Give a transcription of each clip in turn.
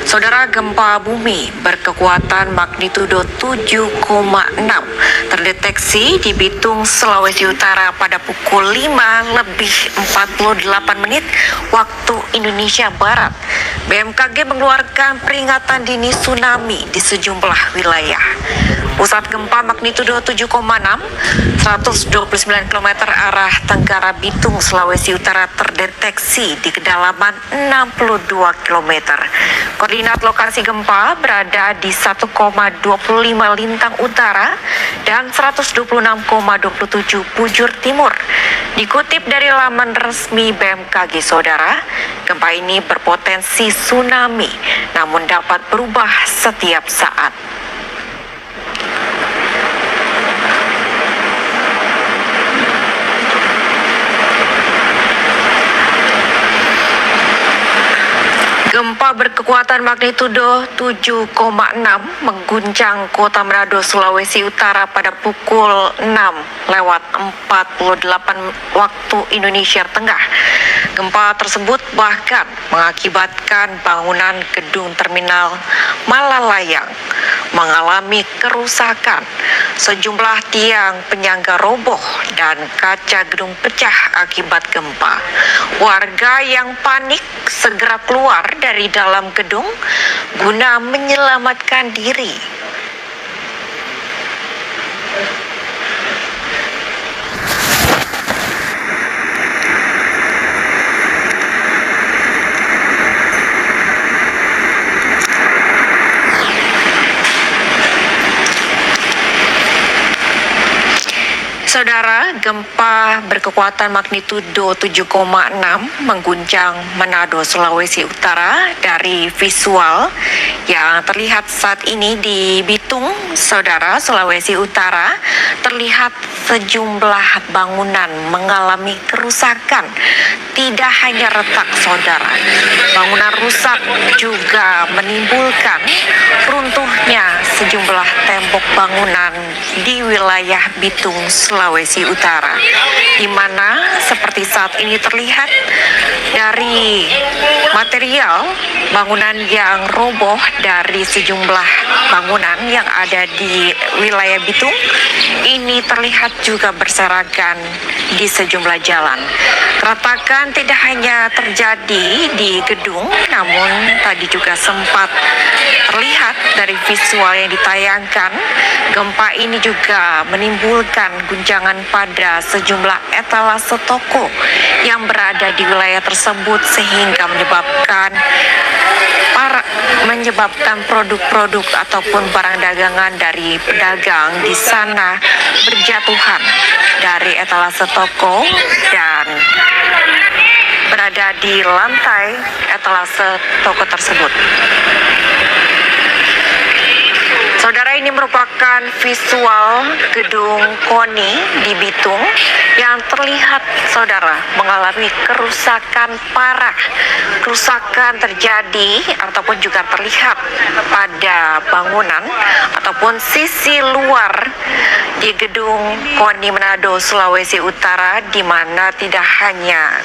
Saudara, gempa bumi berkekuatan magnitudo 7,6 terdeteksi di Bitung, Sulawesi Utara pada pukul 5:48 waktu Indonesia Barat. BMKG mengeluarkan peringatan dini tsunami di sejumlah wilayah. Pusat gempa magnitudo 7,6, 129 km arah tenggara Bitung, Sulawesi Utara terdeteksi di kedalaman 62 km. Koordinat lokasi gempa berada di 1,25 lintang utara dan 126,27 bujur timur. Dikutip dari laman resmi BMKG, saudara, gempa ini berpotensi tsunami namun dapat berubah setiap saat. Gempa berkekuatan magnitudo 7,6 mengguncang kota Manado, Sulawesi Utara pada pukul 6:48 waktu Indonesia Tengah. Gempa tersebut bahkan mengakibatkan bangunan gedung terminal Malalayang mengalami kerusakan. Sejumlah tiang penyangga roboh dan kaca gedung pecah akibat gempa. Warga yang panik segera keluar dari dalam gedung guna menyelamatkan diri. Saudara, gempa berkekuatan magnitudo 7,6 mengguncang Manado, Sulawesi Utara. Dari visual yang terlihat saat ini di Bitung, saudara, Sulawesi Utara, terlihat sejumlah bangunan mengalami kerusakan. Tidak hanya retak, saudara, bangunan rusak juga menimbulkan runtuhnya sejumlah tembok bangunan di wilayah Bitung, Sulawesi Utara, di mana seperti saat ini terlihat dari material bangunan yang roboh dari sejumlah bangunan yang ada di wilayah Bitung ini terlihat juga berserakan di sejumlah jalan. Keretakan tidak hanya terjadi di gedung, namun tadi juga sempat terlihat dari visual yang ditayangkan, gempa ini juga menimbulkan guncangan pada sejumlah etalase toko yang berada di wilayah tersebut sehingga menyebabkan produk-produk ataupun barang dagangan dari pedagang di sana berjatuhan dari etalase toko dan berada di lantai etalase toko tersebut. Saudara, ini merupakan visual gedung KONI di Bitung yang terlihat, saudara, mengalami kerusakan parah. Kerusakan terjadi ataupun juga terlihat pada bangunan ataupun sisi luar di gedung KONI Manado, Sulawesi Utara, di mana tidak hanya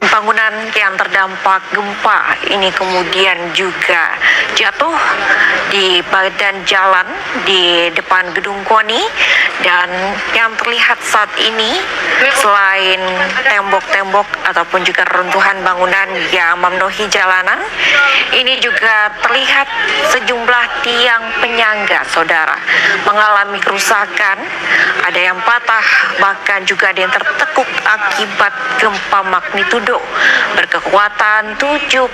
bangunan yang terdampak gempa ini kemudian juga jatuh di badan jalan di depan gedung KONI, dan yang terlihat saat ini selain tembok-tembok ataupun juga runtuhan bangunan yang memenuhi jalanan, ini juga terlihat sejumlah tiang penyangga, saudara, mengalami kerusakan. Ada yang patah, bahkan juga ada yang tertekuk akibat gempa magnitudo berkekuatan 7,6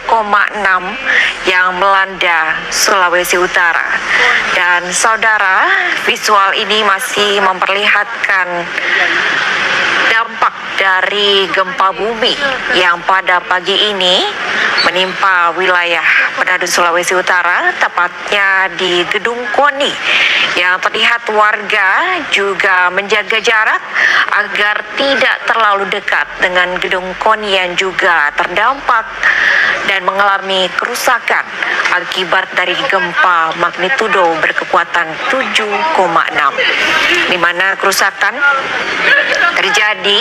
yang melanda Sulawesi Utara. Dan saudara, visual ini masih memperlihatkan dampak dari gempa bumi yang pada pagi ini menimpa wilayah Manado, Sulawesi Utara, tepatnya di Gedung KONI, yang terlihat warga juga menjaga jarak agar tidak terlalu dekat dengan Gedung KONI yang juga terdampak dan mengalami kerusakan akibat dari gempa magnitudo berkekuatan 7,6, di mana kerusakan terjadi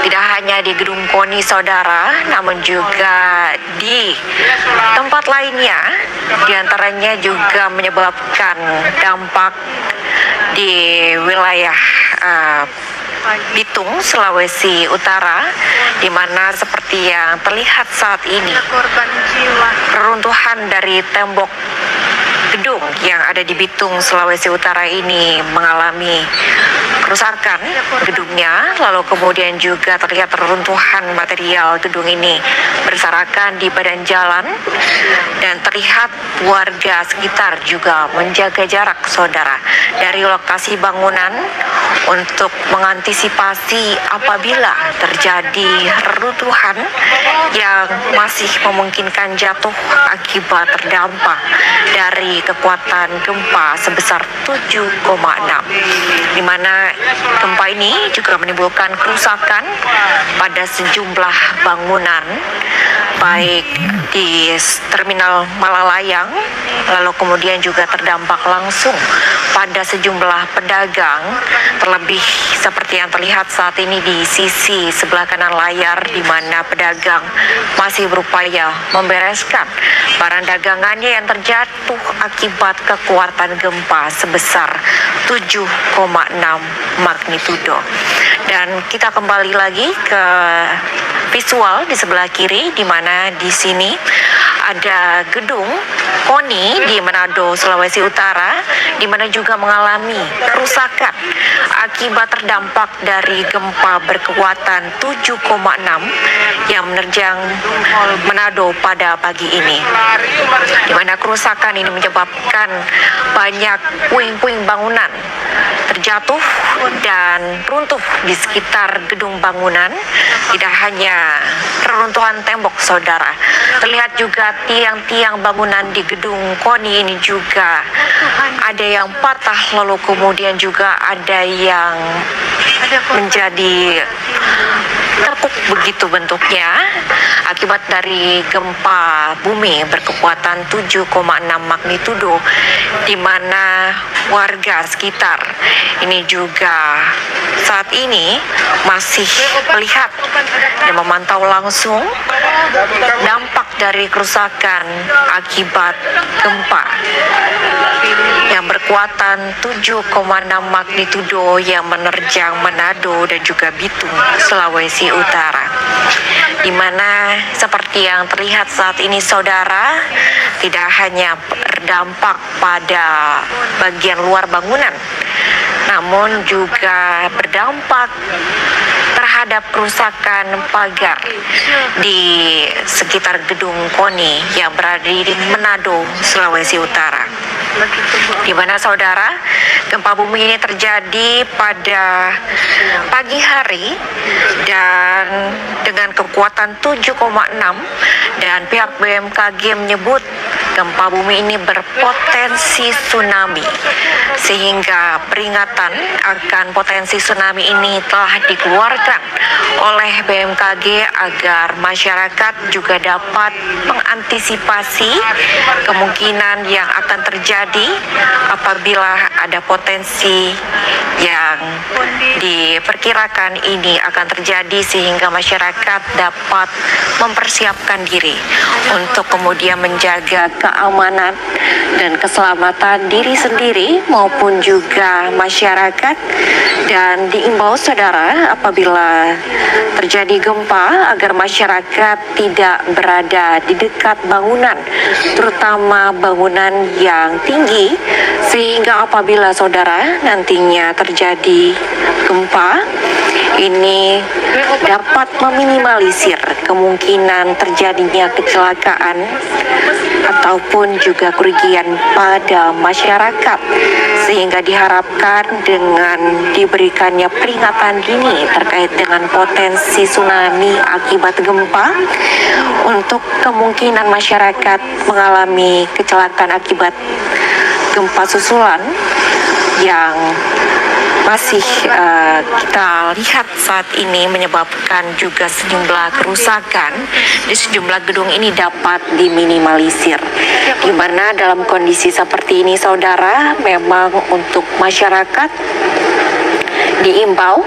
tidak hanya di Gedung KONI, saudara, namun juga di tempat lainnya, diantaranya juga menyebabkan dampak di wilayah Bitung, Sulawesi Utara, di mana seperti yang terlihat saat ini, reruntuhan dari tembok gedung yang ada di Bitung, Sulawesi Utara ini mengalami kerusakan gedungnya, lalu kemudian juga terlihat reruntuhan material gedung ini berserakan di badan jalan, dan terlihat warga sekitar juga menjaga jarak, saudara, dari lokasi bangunan untuk mengantisipasi apabila terjadi reruntuhan yang masih memungkinkan jatuh akibat terdampak dari kekuatan gempa sebesar 7,6, di mana gempa ini juga menimbulkan kerusakan pada sejumlah bangunan, baik di Terminal Malalayang, lalu kemudian juga terdampak langsung pada sejumlah pedagang, terlebih seperti yang terlihat saat ini di sisi sebelah kanan layar, di mana pedagang masih berupaya membereskan barang dagangannya yang terjatuh akibat kekuatan gempa sebesar 7,6 magnitudo. Dan kita kembali lagi ke visual di sebelah kiri, di mana di sini ada gedung KONI di Manado, Sulawesi Utara, di mana juga mengalami kerusakan akibat terdampak dari gempa berkekuatan 7,6 yang menerjang Manado pada pagi ini, di mana kerusakan ini menyebabkan banyak puing-puing bangunan terjatuh dan runtuh di sekitar gedung bangunan. Tidak hanya reruntuhan tembok, saudara, terlihat juga tiang-tiang bangunan di gedung KONI ini juga ada yang patah, lalu kemudian juga ada yang menjadi terpuk begitu bentuknya akibat dari gempa bumi berkekuatan 7,6 magnitudo, di mana warga sekitar ini juga saat ini masih melihat dan memantau langsung dampak dari kerusakan akibat gempa yang berkekuatan 7,6 magnitudo yang menerjang Manado dan juga Bitung, Sulawesi Utara, di mana seperti yang terlihat saat ini, saudara, tidak hanya berdampak pada bagian luar bangunan, namun juga berdampak terhadap kerusakan pagar di sekitar gedung KONI yang berada di Manado, Sulawesi Utara, di mana, saudara, gempa bumi ini terjadi pada pagi hari dan dengan kekuatan 7,6, dan pihak BMKG menyebut gempa bumi ini berpotensi tsunami, sehingga peringatan akan potensi tsunami ini telah dikeluarkan oleh BMKG agar masyarakat juga dapat mengantisipasi kemungkinan yang akan terjadi apabila ada potensi yang diperkirakan ini akan terjadi, sehingga masyarakat dapat mempersiapkan diri untuk kemudian menjaga keamanan dan keselamatan diri sendiri maupun juga masyarakat. Dan diimbau, saudara, apabila terjadi gempa agar masyarakat tidak berada di dekat bangunan, terutama bangunan yang tinggi, sehingga apabila, saudara, nantinya terjadi gempa ini dapat meminimalisir kemungkinan terjadinya kecelakaan ataupun juga kerugian pada masyarakat, sehingga diharapkan dengan diberikannya peringatan dini terkait dengan potensi tsunami akibat gempa untuk kemungkinan masyarakat mengalami kecelakaan akibat gempa susulan yang masih kita lihat saat ini menyebabkan juga sejumlah kerusakan di sejumlah gedung ini dapat diminimalisir. Di mana dalam kondisi seperti ini saudara, memang untuk masyarakat diimbau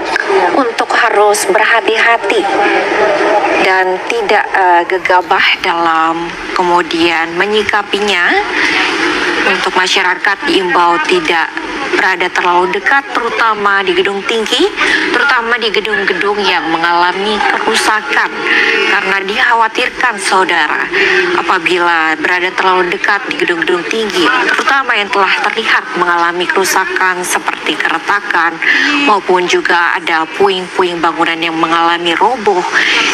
untuk harus berhati-hati dan tidak gegabah dalam kemudian menyikapinya. Untuk masyarakat diimbau tidak berada terlalu dekat, terutama di gedung tinggi, terutama di gedung-gedung yang mengalami kerusakan, karena dikhawatirkan saudara apabila berada terlalu dekat di gedung-gedung tinggi, terutama yang telah terlihat mengalami kerusakan seperti keretakan maupun juga ada puing-puing bangunan yang mengalami roboh,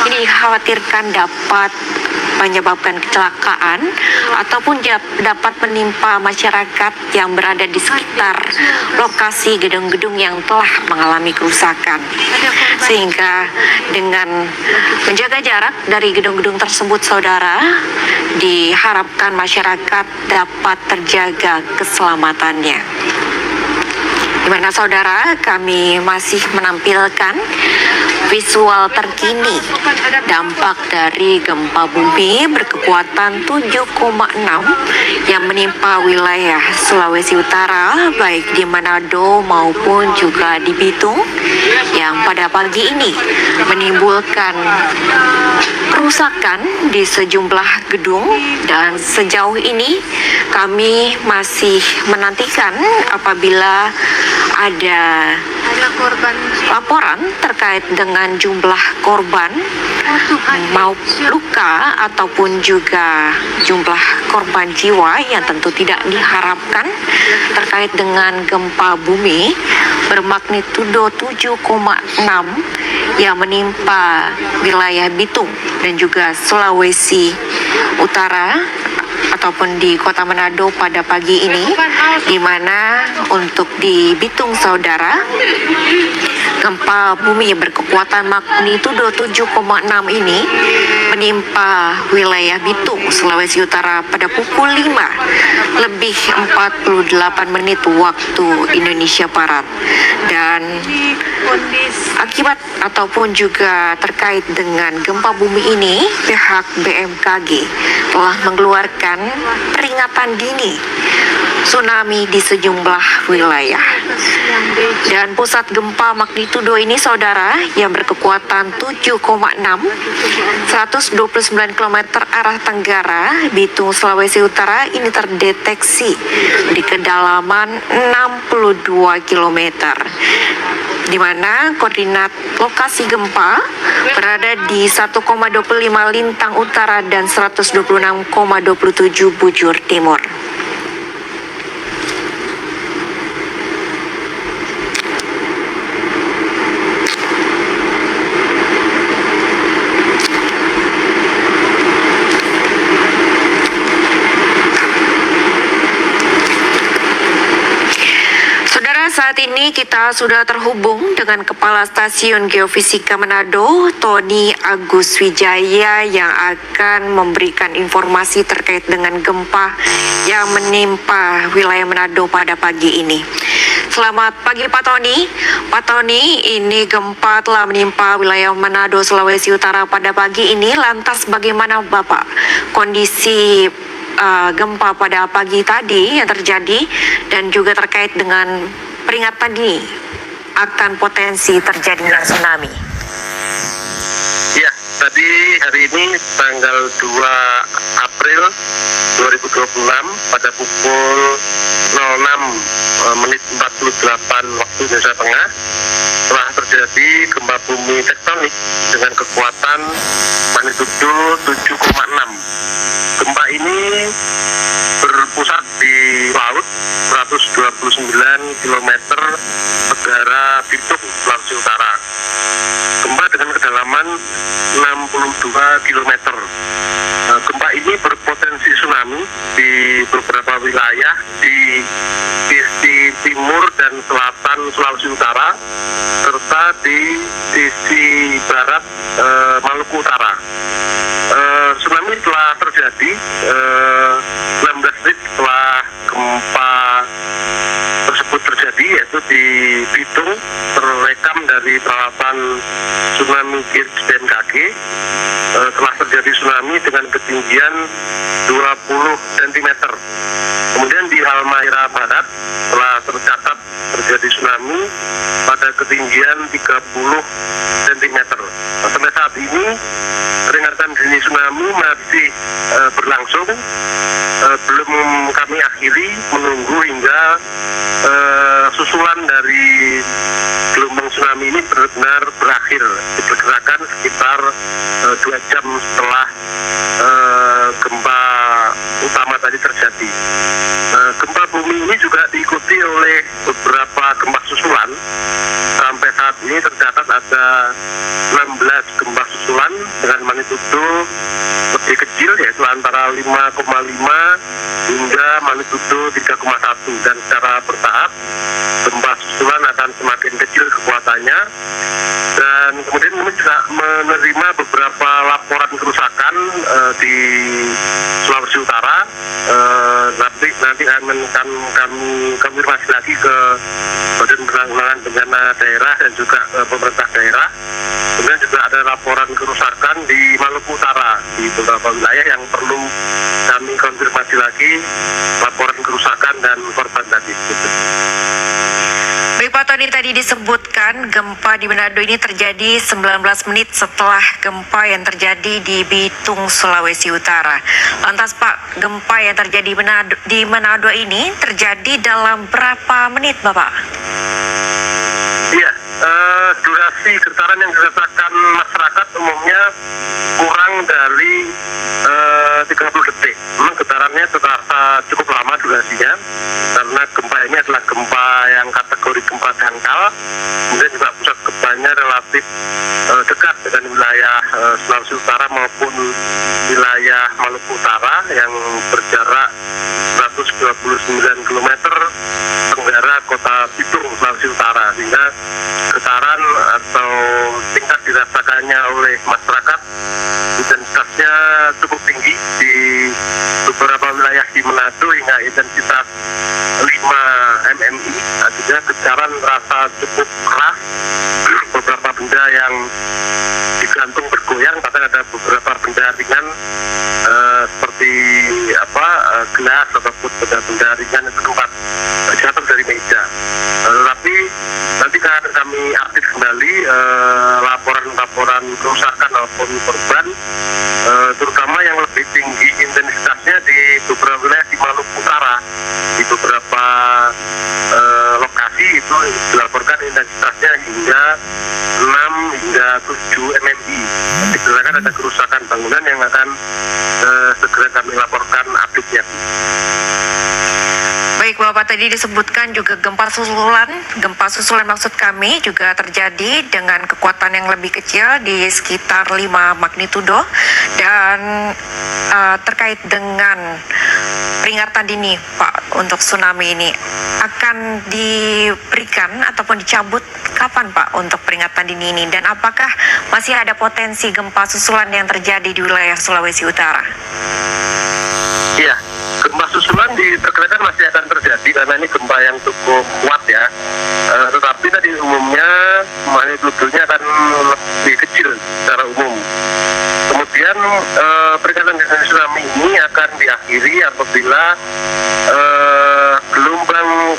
ini dikhawatirkan dapat menyebabkan kecelakaan ataupun dapat menimpa masyarakat yang berada di sekitar lokasi gedung-gedung yang telah mengalami kerusakan. Sehingga dengan menjaga jarak dari gedung-gedung tersebut saudara, diharapkan masyarakat dapat terjaga keselamatannya. Di mana saudara, kami masih menampilkan visual terkini dampak dari gempa bumi berkekuatan 7,6 yang menimpa wilayah Sulawesi Utara, baik di Manado maupun juga di Bitung, yang pada pagi ini menimbulkan kerusakan di sejumlah gedung. Dan sejauh ini kami masih menantikan apabila ada laporan terkait dengan jumlah korban maupun luka ataupun juga jumlah korban jiwa yang tentu tidak diharapkan terkait dengan gempa bumi bermagnitudo 7,6 yang menimpa wilayah Bitung dan juga Sulawesi Utara ataupun di Kota Manado pada pagi ini, di mana untuk di Bitung saudara, gempa bumi berkekuatan magnitudo 7,6 ini menimpa wilayah Bitung, Sulawesi Utara pada pukul 5:48 waktu Indonesia Barat. Dan akibat ataupun juga terkait dengan gempa bumi ini, pihak BMKG telah mengeluarkan peringatan dini tsunami di sejumlah wilayah. Dan pusat gempa magnitudo ini saudara yang berkekuatan 7,6 129 km arah tenggara Bitung Sulawesi Utara ini terdeteksi di kedalaman 62 km, di mana koordinat lokasi gempa berada di 1,25 lintang utara dan 126,27 bujur timur. Saat ini kita sudah terhubung dengan Kepala Stasiun Geofisika Manado, Tony Agus Wijaya, yang akan memberikan informasi terkait dengan gempa yang menimpa wilayah Manado pada pagi ini. Selamat pagi Pak Tony. Pak Tony, ini gempa telah menimpa wilayah Manado, Sulawesi Utara pada pagi ini. Lantas bagaimana Bapak kondisi gempa pada pagi tadi yang terjadi dan juga terkait dengan peringatan dini akan potensi terjadinya tsunami? Ya, tadi hari ini tanggal 2 April 2026 pada pukul 06:48 waktu Indonesia Tengah telah terjadi gempa bumi tektonik dengan kekuatan magnitudo 7,6. Gempa ini berpusat di laut 129 km negara Bitung, Sulawesi Utara. Gempa dengan kedalaman 62 km. Gempa ini berpotensi tsunami di beberapa wilayah di timur dan selatan Sulawesi Utara, serta di sisi barat Maluku Utara. Tsunami telah terjadi 16 menit setelah gempa tersebut terjadi, yaitu di Bitung, terekam dari peralatan tsunami gauge BMKG. Telah terjadi tsunami dengan ketinggian 20 cm. Kemudian di Halmahera Barat telah tercatat terjadi tsunami pada ketinggian 30 cm. Sampai saat ini peringatan dini tsunami masih berlangsung. Belum kami akhiri, menunggu hingga susulan dari gelombang tsunami ini benar-benar berakhir, diperkirakan sekitar 2 jam setelah gempa utama tadi terjadi. Gempa bumi ini juga diikuti oleh beberapa gempa susulan. Sampai saat ini tercatat ada 16 gempa susulan dengan magnitudo lebih kecil, yaitu antara 5,5 hingga magnitudo 3,1, dan secara bertahap gempa susulan akan semakin kecil kekuatannya. Dan kemudian kami juga menerima beberapa laporan kerusakan di Sulawesi Utara. Nanti akan kami konfirmasi lagi ke Badan Penanggulangan Bencana Daerah dan juga pemerintah daerah. Kemudian juga ada laporan kerusakan di Maluku Utara, di beberapa wilayah yang perlu kami konfirmasi lagi laporan kerusakan dan korban tadi. Baik Pak Tony, tadi disebutkan gempa di Manado ini terjadi 19 menit setelah gempa yang terjadi di Bitung, Sulawesi Utara. Lantas Pak, gempa yang terjadi di Manado ini terjadi dalam berapa menit Bapak? Iya, durasi getaran yang dirasakan masyarakat umumnya kurang dari 30 detik. Memang getarannya terasa cukup lama durasinya, karena gempa ini adalah gempa yang kategori gempa dangkal. Kemudian juga pusat gempanya relatif dekat dengan wilayah Sulawesi Utara maupun wilayah Maluku Utara yang berjarak 129 km tenggara kota Bitung, Sulawesi Utara, sehingga getaran atau tingkat dirasakannya oleh masyarakat intensitasnya cukup tinggi di beberapa wilayah di Manado hingga intensitas 5 mmi. Artinya getaran terasa cukup keras. Beberapa benda yang digantung bergoyang, bahkan ada beberapa benda ringan seperti gelas ataupun benda-benda ringan yang sempat jatuh dari meja. Tapi nanti akan kami update kembali laporan kerusakan maupun korban, terutama yang lebih tinggi intensitasnya di beberapa wilayah di Maluku Utara. Di beberapa lokasi itu dilaporkan intensitasnya hingga 6 hingga 7 mmi. Diperkirakan ada kerusakan bangunan yang akan segera kami laporkan update-nya. Baik Bapak, tadi disebutkan juga gempa susulan maksud kami juga terjadi dengan kekuatan yang lebih kecil di sekitar 5 magnitudo, dan terkait dengan peringatan dini Pak untuk tsunami ini akan diberikan ataupun dicabut kapan Pak untuk peringatan dini ini, dan apakah masih ada potensi gempa susulan yang terjadi di wilayah Sulawesi Utara? Iya, gempa susulan diperkirakan masih akan terjadi karena ini gempa yang cukup kuat ya. Tetapi tadi umumnya magnitudonya akan lebih kecil secara umum. Kemudian peringatan dini tsunami ini akan diakhiri apabila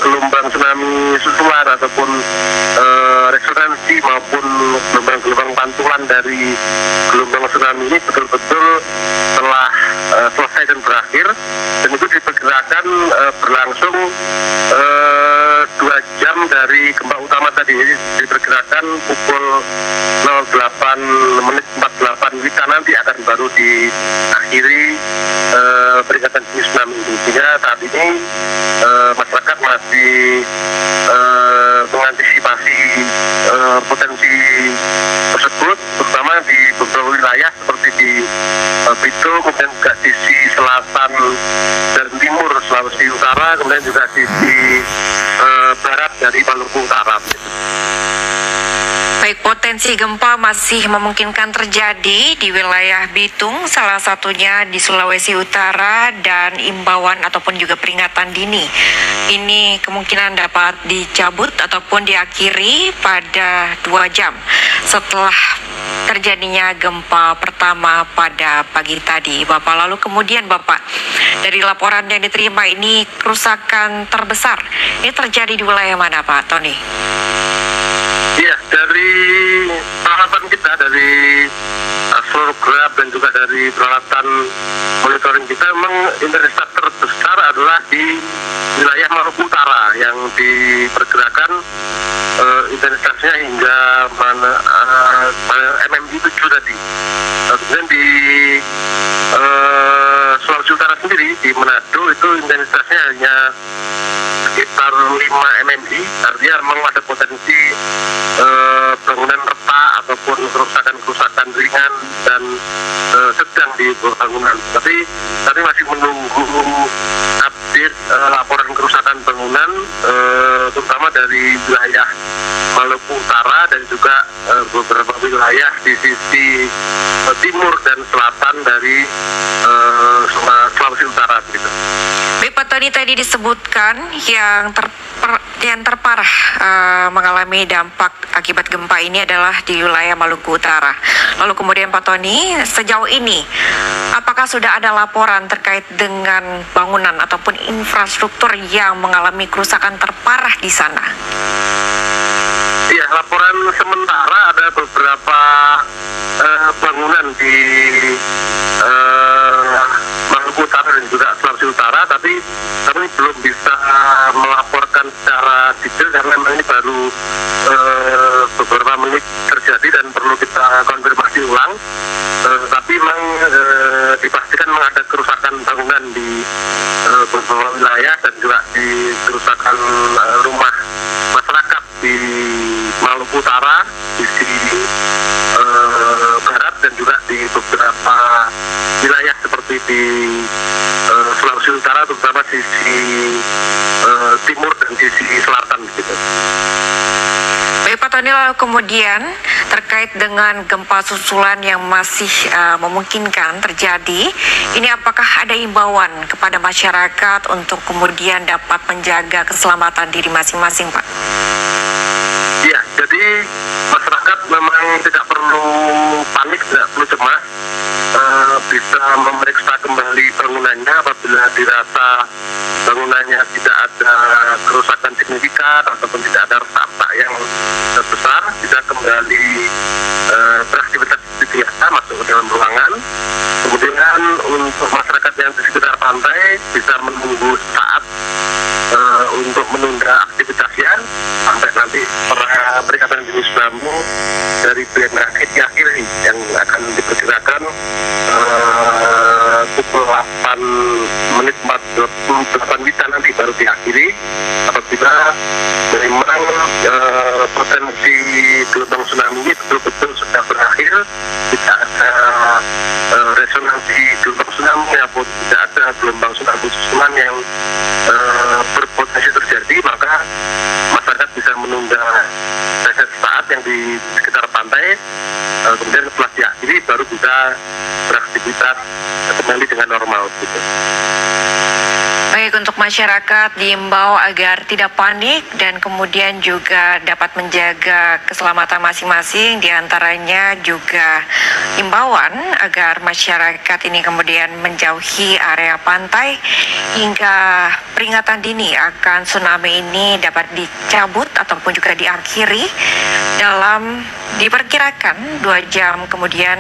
gelombang tsunami susulan ataupun resonansi maupun gelombang pantulan dari gelombang tsunami ini betul-betul telah selesai dan berakhir, dan itu diperkirakan berlangsung 2 jam dari gempa utama tadi. Jadi diperkirakan pukul 08:48 WITA nanti akan baru diakhiri peringatan dini tsunami ini. Sehingga saat ini masyarakat masih mengantisipasi potensi tersebut, terutama di beberapa wilayah seperti di Bitung, kemudian juga sisi selatan dan timur Sulawesi Utara, kemudian juga sisi dari Maluku Utara. Baik, potensi gempa masih memungkinkan terjadi di wilayah Bitung, salah satunya di Sulawesi Utara, dan imbauan ataupun juga peringatan dini ini kemungkinan dapat dicabut ataupun diakhiri pada 2 jam setelah terjadinya gempa pertama pada pagi tadi, Bapak. Lalu kemudian, Bapak, dari laporan yang diterima ini, kerusakan terbesar ini terjadi di wilayah mana, Pak Tony? Iya, dari peralatan kita, dari astrograf dan juga dari peralatan monitoring kita, memang intensitas terbesar adalah di wilayah Maluku Utara yang diperkirakan intensitasnya hingga MMI 7 tadi. Kemudian di Sulawesi Utara sendiri, di Manado itu intensitasnya hanya sekitar 5 MMI, artinya memang ada potensi bangunan retak ataupun kerusakan-kerusakan ringan dan sedang di bangunan. Tapi kami masih menunggu update laporan kerusakan bangunan, terutama dari wilayah Maluku Utara dan juga beberapa wilayah di sisi timur dan selatan dari Sulawesi Utara, gitu. Baik, Pak Tony, tadi disebutkan yang terparah mengalami dampak akibat gempa ini adalah di wilayah Maluku Utara. Lalu kemudian, Pak Tony, sejauh ini apakah sudah ada laporan terkait dengan bangunan ataupun infrastruktur yang mengalami kerusakan terparah di sana? Iya, laporan sementara ada beberapa bangunan di Maluku Utara dan juga Sulawesi Utara, tapi kami belum bisa melaporkan secara detail karena memang ini baru beberapa menit terjadi dan perlu kita konfirmasi ulang. Tapi memang dipastikan memang ada kerusakan bangunan di beberapa wilayah dan juga di kerusakan rumah masyarakat di Maluku Utara, di sisi barat dan juga di beberapa wilayah seperti di Sulawesi Utara, terutama sisi timur dan sisi selatan, gitu. Baik, Pak Tony, lalu kemudian terkait dengan gempa susulan yang masih memungkinkan terjadi, ini apakah ada imbauan kepada masyarakat untuk kemudian dapat menjaga keselamatan diri masing-masing, Pak? Iya, jadi masyarakat memang tidak perlu panik, tidak perlu cemas, bisa memeriksa kembali bangunannya apabila dirasa bangunannya tidak ada kerusakan signifikan ataupun tidak ada retak yang besar, bisa kembali beraktivitas seperti biasa, masuk ke dalam ruangan. Kemudian untuk masyarakat yang di sekitar pantai bisa menunggu saat untuk menunda aktivitasnya sampai nanti peringatan dini tsunami dari BMKG diakhiri, yang akan diperkirakan pukul 8 menit 48 menit nanti baru diakhiri, apabila memang potensi gelombang tsunami ini betul-betul sudah berakhir, tidak ada resonansi gelombang tsunami maupun tidak ada gelombang tsunami susulan yang berpotensi terjadi, maka masyarakat bisa menunda saat yang di sekitar pantai, kemudian setelah diakhiri baru bisa beraktivitas kembali dengan normal, gitu. Baik, untuk masyarakat diimbau agar tidak panik dan kemudian juga dapat menjaga keselamatan masing-masing, diantaranya juga imbauan agar masyarakat ini kemudian menjauhi area pantai hingga peringatan dini akan tsunami ini dapat dicabut ataupun juga diakhiri dalam diperkirakan 2 jam kemudian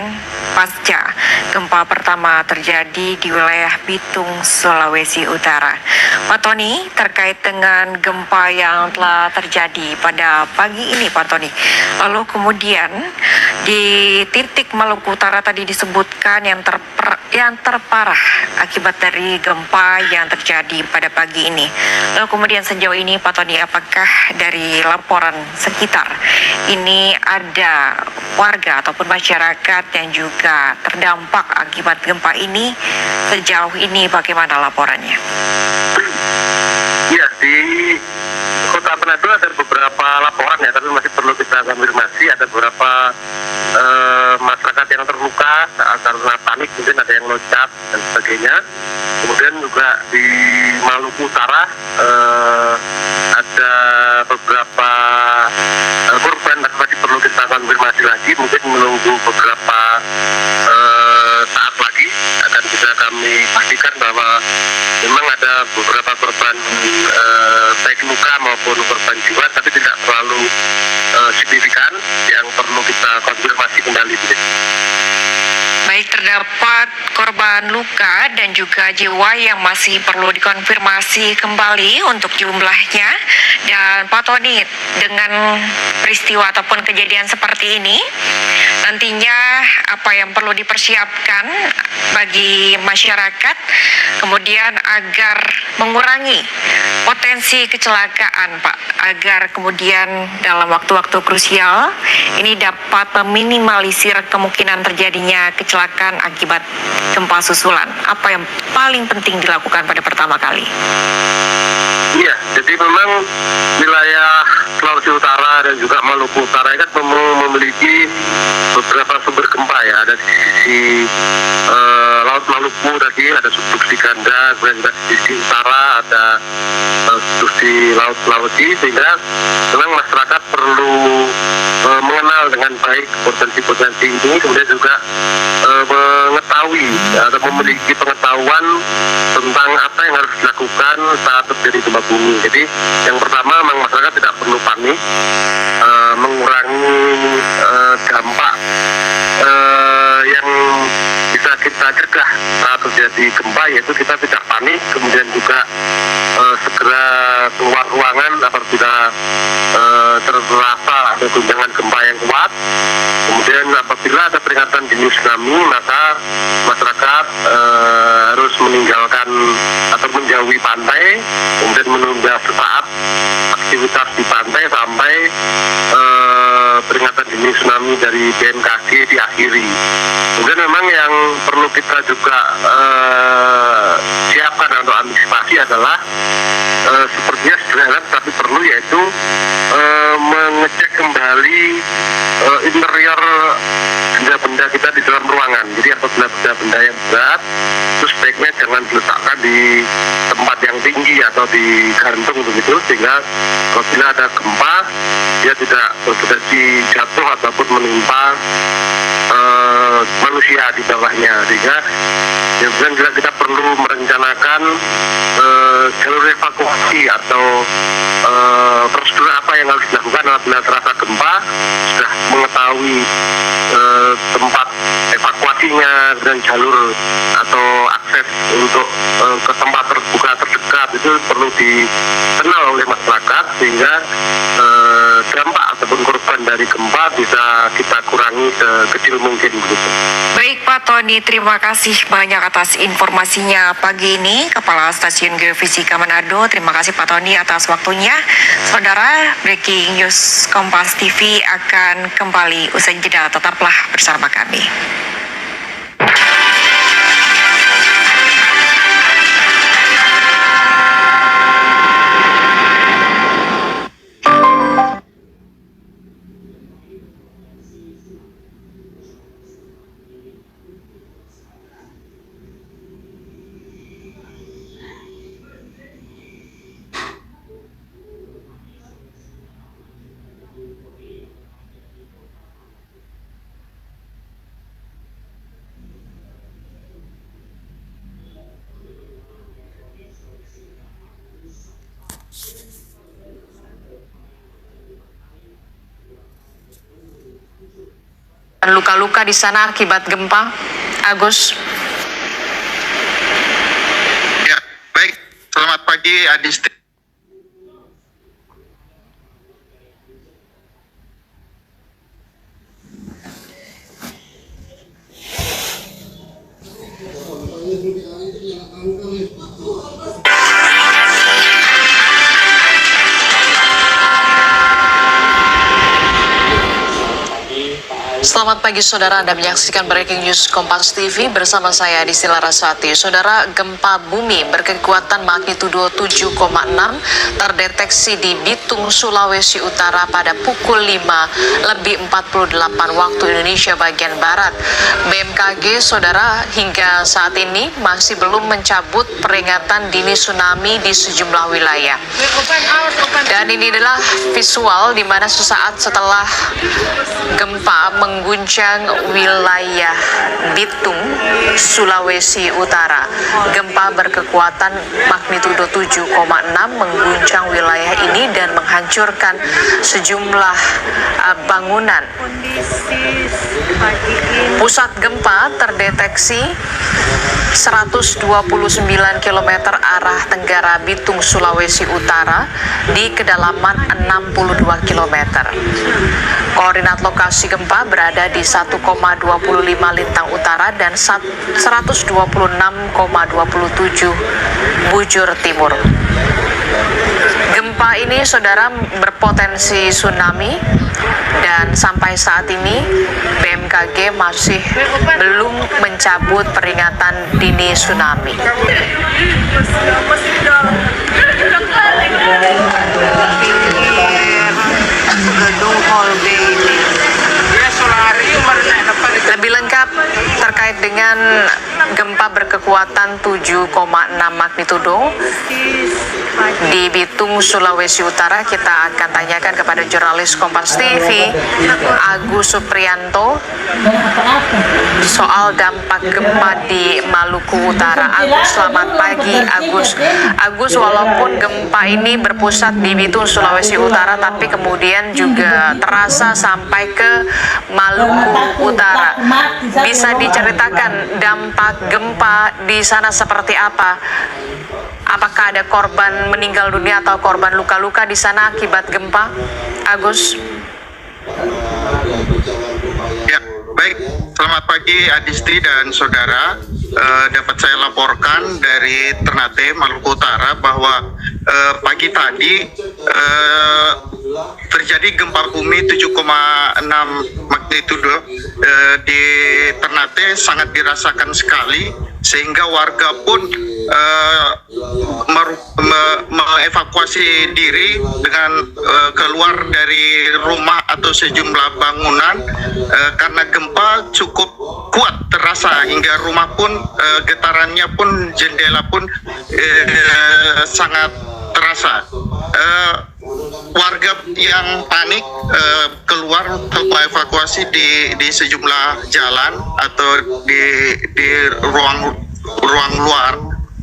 pasca gempa pertama terjadi di wilayah Bitung, Sulawesi Utara. Pak Tony, terkait dengan gempa yang telah terjadi pada pagi ini, Pak Tony, lalu kemudian di titik Maluku Utara tadi disebutkan yang terparah akibat dari gempa yang terjadi pada pagi ini. Lalu kemudian sejauh ini, Pak Tony, apakah dari laporan sekitar ini ada warga ataupun masyarakat yang juga terdampak akibat gempa ini? Sejauh ini bagaimana laporannya? Ya, di Kota Manado ada beberapa laporan ya, tapi masih perlu kita konfirmasi. Ada beberapa masyarakat yang terluka karena panik, mungkin ada yang loncat dan sebagainya. Kemudian juga di Maluku Utara ada beberapa korban, tapi masih perlu kita konfirmasi lagi. Mungkin menunggu beberapa saat lagi akan bisa kami pastikan bahwa memang ada beberapa korban baik luka maupun korban jiwa, tapi tidak terlalu signifikan yang perlu kita konfirmasi kembali. Baik, terdapat korban luka dan juga jiwa yang masih perlu dikonfirmasi kembali untuk jumlahnya. Dan Pak Tony, dengan peristiwa ataupun kejadian seperti ini, nantinya apa yang perlu dipersiapkan bagi masyarakat kemudian agar mengurangi potensi kecelakaan, Pak, agar kemudian dalam waktu-waktu krusial ini dapat meminimalisir kemungkinan terjadinya kecelakaan akibat gempa susulan. Apa yang paling penting dilakukan pada pertama kali? Iya, jadi memang wilayah Sulawesi Utara dan juga Maluku Utara kan memiliki beberapa sumber gempa ya. Ada di sisi Laut Maluku tadi, ada subduksi ganda, kemudian juga di sisi utara ada subduksi Laut Sulawesi, sehingga memang masyarakat perlu mengenal dengan baik potensi-potensi ini, kemudian juga mengetahui atau memiliki pengetahuan tentang apa yang harus dilakukan saat terjadi gempa bumi. Jadi yang pertama, memang masyarakat tidak perlu panik, mengurangi dampak yang bisa kita cegah saat terjadi gempa, yaitu kita tidak panik, kemudian juga segera keluar ruangan apabila terasa ada guncangan gempa yang kuat. Kemudian apabila ada peringatan dini tsunami, maka masyarakat harus meninggalkan atau menjauhi pantai, kemudian menunda sesaat aktivitas di pantai sampai peringatan dini tsunami dari BMKG diakhiri. Kemudian memang yang perlu kita juga siapkan untuk antisipasi adalah sepertinya sederhana tapi perlu, yaitu mengecek kembali interior benda-benda kita di dalam ruangan. Jadi apabila benda-benda yang berat, itu sebaiknya jangan diletakkan di tempat yang tinggi atau digantung begitu, sehingga apabila ada gempa dia tidak berpotensi jatuh ataupun menimpa manusia di bawahnya. Sehingga kemudian juga kita perlu merencanakan jalur evakuasi atau prosedur apa yang harus dilakukan apabila terasa gempa, sudah mengetahui tempat evakuasinya dan jalur atau akses untuk ke tempat terbuka terdekat itu perlu dikenal oleh masyarakat, sehingga dampak ataupun korban dari gempa bisa kita kurangi sekecil mungkin begitu. Baik Pak Tony, terima kasih banyak atas informasinya pagi ini, Kepala Stasiun Geofisika Manado. Terima kasih Pak Tony atas waktunya. Saudara, Breaking News Kompas TV akan kembali usai jeda. Tetaplah bersama kami. Luka-luka di sana akibat gempa, Agus. Ya, baik. Selamat pagi, Adis. Selamat pagi saudara, Anda menyaksikan Breaking News Kompas TV bersama saya Adisti Laraswati. Saudara, gempa bumi berkekuatan magnitudo 7,6 terdeteksi di Bitung, Sulawesi Utara pada pukul 5:48 waktu Indonesia bagian Barat. BMKG, saudara, hingga saat ini masih belum mencabut peringatan dini tsunami di sejumlah wilayah. Dan ini adalah visual di mana sesaat setelah gempa mengguncang wilayah Bitung, Sulawesi Utara. Gempa berkekuatan magnitudo 7,6 mengguncang wilayah ini dan menghancurkan sejumlah bangunan. Pusat gempa terdeteksi 129 km arah tenggara Bitung, Sulawesi Utara di kedalaman 62 km. Koordinat lokasi gempa berada di 1,25 lintang utara dan 126,27 bujur timur. Gempa ini, saudara, berpotensi tsunami dan sampai saat ini BMKG masih belum mencabut peringatan dini tsunami. Gedung Hall B ini. Lebih lengkap terkait dengan gempa berkekuatan 7,6 magnitudo di Bitung, Sulawesi Utara, kita akan tanyakan kepada jurnalis Kompas TV Agus Suprianto soal dampak gempa di Maluku Utara. Agus, selamat pagi Agus. Agus, walaupun gempa ini berpusat di Bitung, Sulawesi Utara, tapi kemudian juga terasa sampai ke Maluku Utara. Bisa diceritakan dampak gempa di sana seperti apa? Apakah ada korban meninggal dunia atau korban luka-luka di sana akibat gempa, Agus? Ya, baik. Selamat pagi Adisti dan saudara. Dapat saya laporkan dari Ternate, Maluku Utara bahwa pagi tadi terjadi gempa bumi 7,6 magnitudo di Ternate, sangat dirasakan sekali sehingga warga pun mengevakuasi diri dengan keluar dari rumah atau sejumlah bangunan karena gempa cukup kuat terasa hingga rumah pun getarannya pun jendela pun sangat terasa. Warga yang panik keluar untuk evakuasi di sejumlah jalan atau di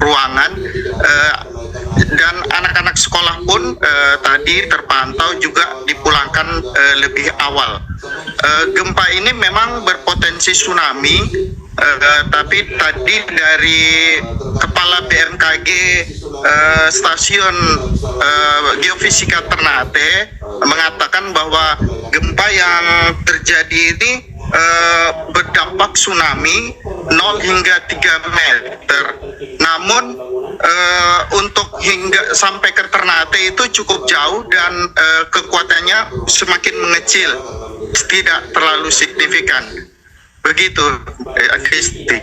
ruangan dan anak-anak sekolah pun tadi terpantau juga dipulangkan lebih awal. Gempa ini memang berpotensi tsunami, tapi tadi dari Kepala BMKG Stasiun Geofisika Ternate mengatakan bahwa gempa yang terjadi ini berdampak tsunami 0 hingga 3 meter. Namun untuk hingga sampai ke Ternate itu cukup jauh dan kekuatannya semakin mengecil, tidak terlalu signifikan. Begitu, Kristi.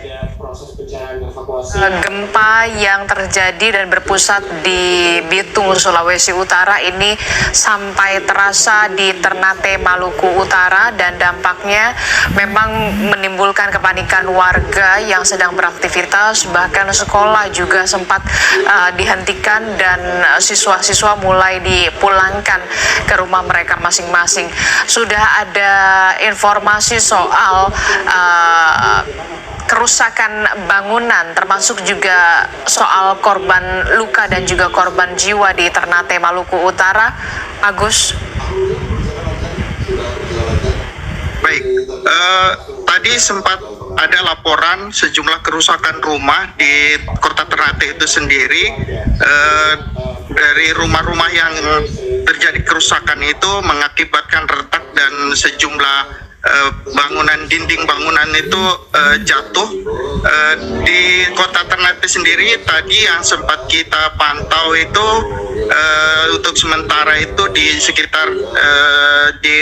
Gempa yang terjadi dan berpusat di Bitung, Sulawesi Utara ini sampai terasa di Ternate, Maluku Utara, dan dampaknya memang menimbulkan kepanikan warga yang sedang beraktivitas, bahkan sekolah juga sempat dihentikan dan siswa-siswa mulai dipulangkan ke rumah mereka masing-masing. Sudah ada informasi soal kerusakan bangunan, termasuk juga soal korban luka dan juga korban jiwa di Ternate, Maluku Utara, Agus? Baik, tadi sempat ada laporan sejumlah kerusakan rumah di Kota Ternate itu sendiri. Dari rumah-rumah yang terjadi kerusakan itu mengakibatkan retak dan sejumlah dinding bangunan itu jatuh. Di Kota Ternate sendiri tadi yang sempat kita pantau itu untuk sementara itu di sekitar di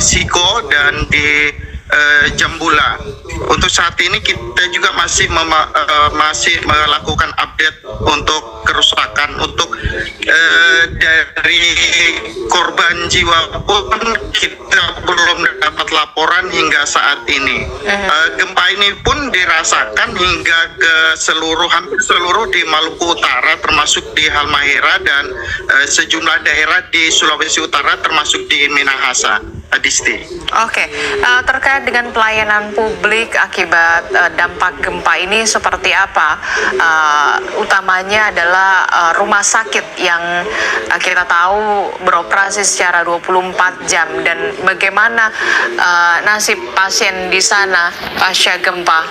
Siko dan di Jambula. Untuk saat ini kita juga masih melakukan update untuk kerusakan. Untuk dari korban jiwa pun kita belum dapat laporan hingga saat ini. Gempa ini pun dirasakan hingga ke hampir seluruh di Maluku Utara, termasuk di Halmahera dan sejumlah daerah di Sulawesi Utara, termasuk di Minahasa. Adisti. Oke, terkait dengan pelayanan publik akibat dampak gempa ini seperti apa? Utamanya adalah rumah sakit yang kita tahu beroperasi secara 24 jam dan bagaimana nasib pasien di sana pasca gempa?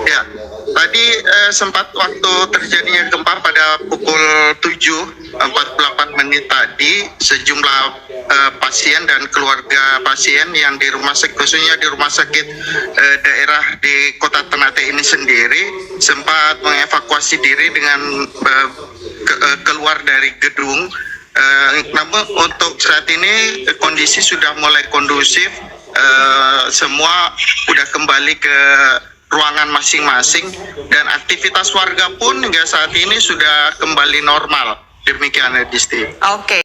Ya, tadi sempat waktu terjadinya gempa pada pukul 7:48 menit tadi, sejumlah pasien dan keluarga pasien yang di rumah sakit, khususnya di rumah sakit daerah di Kota Ternate ini sendiri, sempat mengevakuasi diri dengan keluar dari gedung. Namun untuk saat ini kondisi sudah mulai kondusif, semua sudah kembali ke ruangan masing-masing dan aktivitas warga pun hingga saat ini sudah kembali normal. Demikian, Disti. Oke,